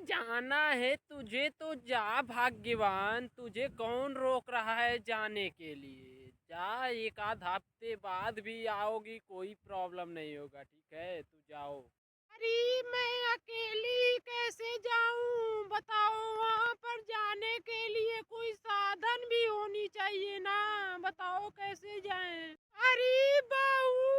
जाना है तुझे तो जा भाग्यवान, तुझे कौन रोक रहा है जाने के लिए। जा, एक आध हफ्ते बाद भी आओगी कोई प्रॉब्लम नहीं होगा, ठीक है, तू जाओ। अरे मैं अकेली कैसे जाऊं बताओ। वहां पर जाने के लिए कोई साधन भी होनी चाहिए ना। बताओ कैसे जाएं। अरे बहू,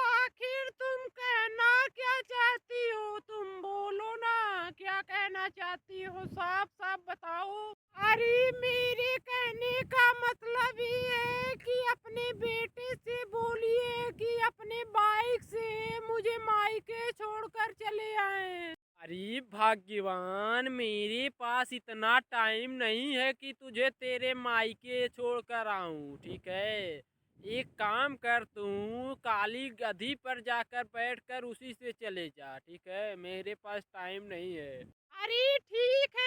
आखिर तुम कहना क्या चाहती हो? तुम बोलो ना, क्या कहना चाहती हो? साफ साफ बताओ। अरे मेरे कहने का मतलब ये है कि अपने बेटे से बोलिए कि अपने बाइक से मुझे मायके छोड़कर चले आए। अरे भाग्यवान, मेरे पास इतना टाइम नहीं है कि तुझे तेरे मायके छोड़कर आऊं, ठीक है। एक काम कर, तू काली गधी पर जाकर बैठकर उसी से चले जा, ठीक है, मेरे पास टाइम नहीं है। अरे ठीक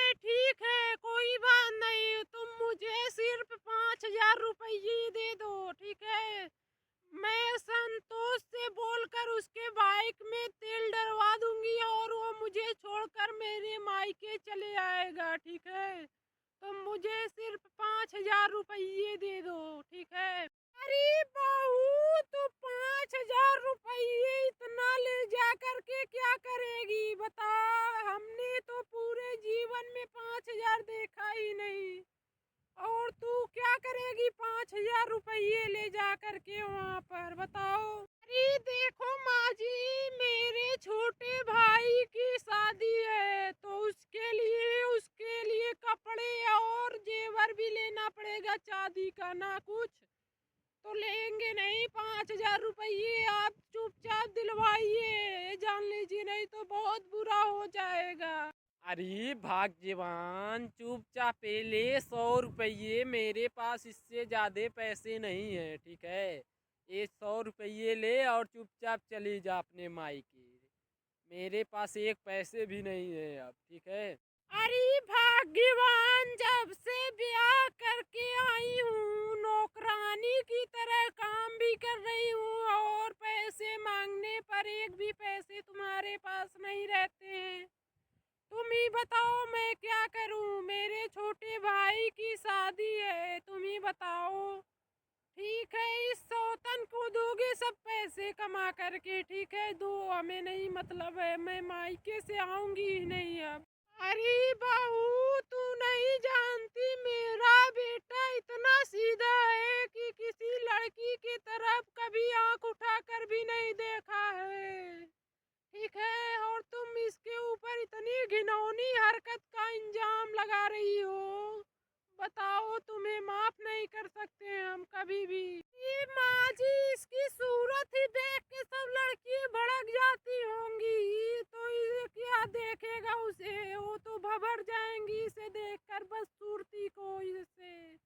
है, कोई बात नहीं। तुम मुझे सिर्फ 5,000 रुपये दे दो, ठीक है। मैं संतोष से बोलकर उसके बाइक में तेल डलवा दूंगी और वो मुझे छोड़कर मेरे मायके चले आएगा, ठीक है। तुम मुझे सिर्फ 5,000 रुपये दे दो, ठीक है। अरे बहू, तो 5,000 रुपये इतना ले जा करके क्या करेगी बता। हमने तो पूरे जीवन में 5,000 देखा ही नहीं। और तू क्या करेगी 5,000 रुपये ले जा करके वहाँ पर, बताओ। अरे देखो माँ जी, मेरे छोटे भाई की शादी है तो उसके लिए कपड़े और जेवर भी लेना पड़ेगा, चांदी का ना कुछ तो लेंगे नहीं। 5,000 रुपये आप चुपचाप दिलवाइए, जान लीजिए, नहीं तो बहुत बुरा हो जाएगा। अरे भाग्यवान, चुपचाप ले 100 रुपये, मेरे पास इससे ज़्यादा पैसे नहीं है, ठीक है। ये 100 रुपये ले और चुपचाप चली जा अपने मायके। मेरे पास एक पैसे भी नहीं है अब, ठीक है। अरे भाग्यवान, जब से ब्याह करके आई हूँ नौकरानी की तरह काम भी कर रही हूँ और पैसे मांगने पर एक भी पैसे तुम्हारे पास नहीं रहते हैं। तुम ही बताओ मैं क्या करूँ। मेरे छोटे भाई की शादी है, तुम ही बताओ। ठीक है, इस सौतन को दोगे सब पैसे कमा करके, ठीक है। दो, हमें नहीं मतलब है, मैं मायके से आऊंगी ही नहीं अब। अरे बहू, तू नहीं जानती मेरा बेटा इतना सीधा है कि किसी लड़की की तरफ कभी आंख उठाकर भी नहीं देखा है, ठीक है। और तुम इसके ऊपर इतनी घिनौनी हरकत का इंजाम लगा रही हो। बताओ, तुम्हें माफ नहीं कर सकते हम कभी भी। ये माँ जी, इसकी सूरत ही देख के सब लड़की भड़क जाती होंगी, तो ये क्या देखेगा उसे। वो तो भभर जाएंगी इसे देखकर, बस सूरती को इसे।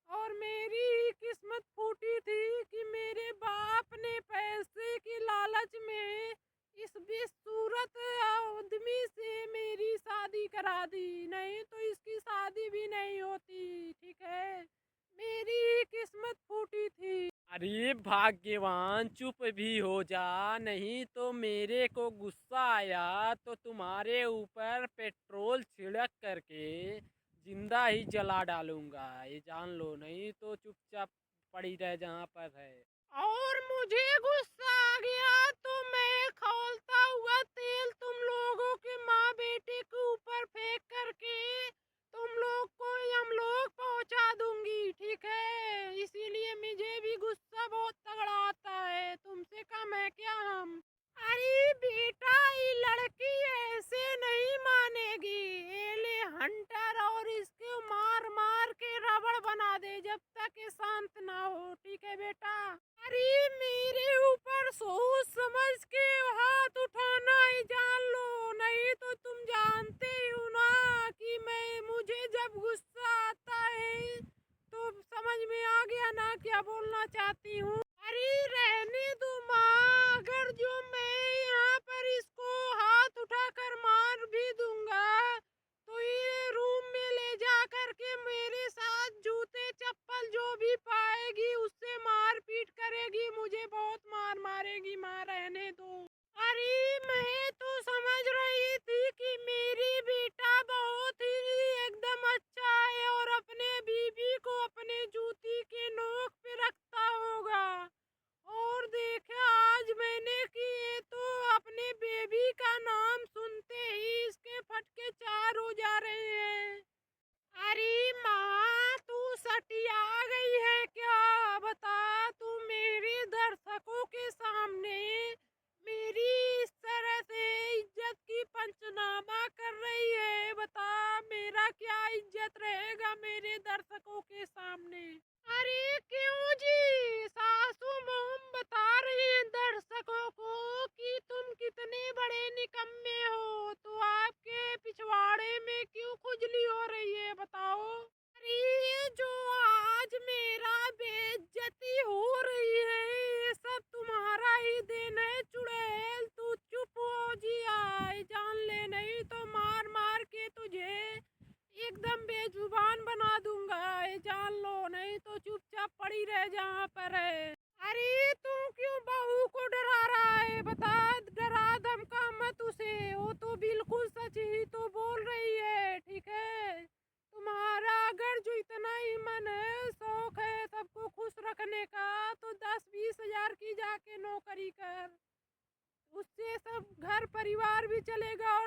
और मेरी ही किस्मत फूटी थी कि मेरे बाप ने पैसे की लालच में इस बेसूरत आदमी से मेरी शादी करा दी, नहीं तो इसकी शादी भी नहीं होती, ठीक है। मेरी ही किस्मत फूटी थी। अरे भाग्यवान, चुप भी हो जा, नहीं तो मेरे को गुस्सा आया तो तुम्हारे ऊपर पेट्रोल छिड़क करके जिंदा ही जला डालूंगा, ये जान लो, नहीं तो चुपचाप पड़ी रह जहाँ पर है। और मुझे गुस्सा आ गया तो मैं खौलता हुआ तेल तुम लोगों के माँ बेटे के ऊपर फेंक करके तुम लोग को यमलोक पहुंचा दूंगी, ठीक है। इसीलिए मुझे भी गुस्सा बहुत तगड़ा आता है, तुमसे कम है क्या हम। अरे बेटा, ये लड़की ऐसे नहीं मानेगी। ये ले हंटर और इसको मार मार के रबड़ बना दे जब तक ये शांत ना हो, ठीक है बेटा। अरे मेरे ऊपर सोच समझ के हाथ उठाना ही जान लो, नहीं तो तुम जानते ही हो ना कि मुझे जब गुस्सा आता है तो समझ में आ गया ना क्या बोलना चाहती हूँ। अरे रहने दो माँ, अगर जो मैं यहाँ पर इसको हाथ उठाकर मार भी दूंगा तो ये रूम में ले जा करके मेरे साथ जूते चप्पल जो भी पाएगी उससे मार पीट करेगी, मुझे बहुत मार मारेगी। माँ रहने दो। अरे मैं तो समझ रही थी कि मेरी बेटा पड़ेगा मेरे दर्शकों के सामने। अरे क्यों जी, सासू मोम बता रही हैं दर्शकों को कि तुम कितने बड़े निकम्मे हो, तो आपके पिछवाड़े में क्यों खुजली हो रही है बताओ। अरे जो आज मेरा बेइज्जती हो रही है ये सब तुम्हारा ही दिन है चुड़ैल। तू चुप हो जी, आए जान ले, नहीं तो मार मार के तुझे एकदम बेजुबान बना दूंगा, ये जान लो, नहीं तो चुपचाप पड़ी रह जहाँ पर है। अरे तू क्यों बहू को डरा रहा है, बता, डरा धमका मत उसे, वो तो बिल्कुल सच ही तो बोल रही है। ठीक है, तुम्हारा अगर जो इतना ही मन है, शौक है सबको खुश रखने का, तो 10-20 हजार की जाके नौकरी कर, उससे सब घर परिवार भी चलेगा और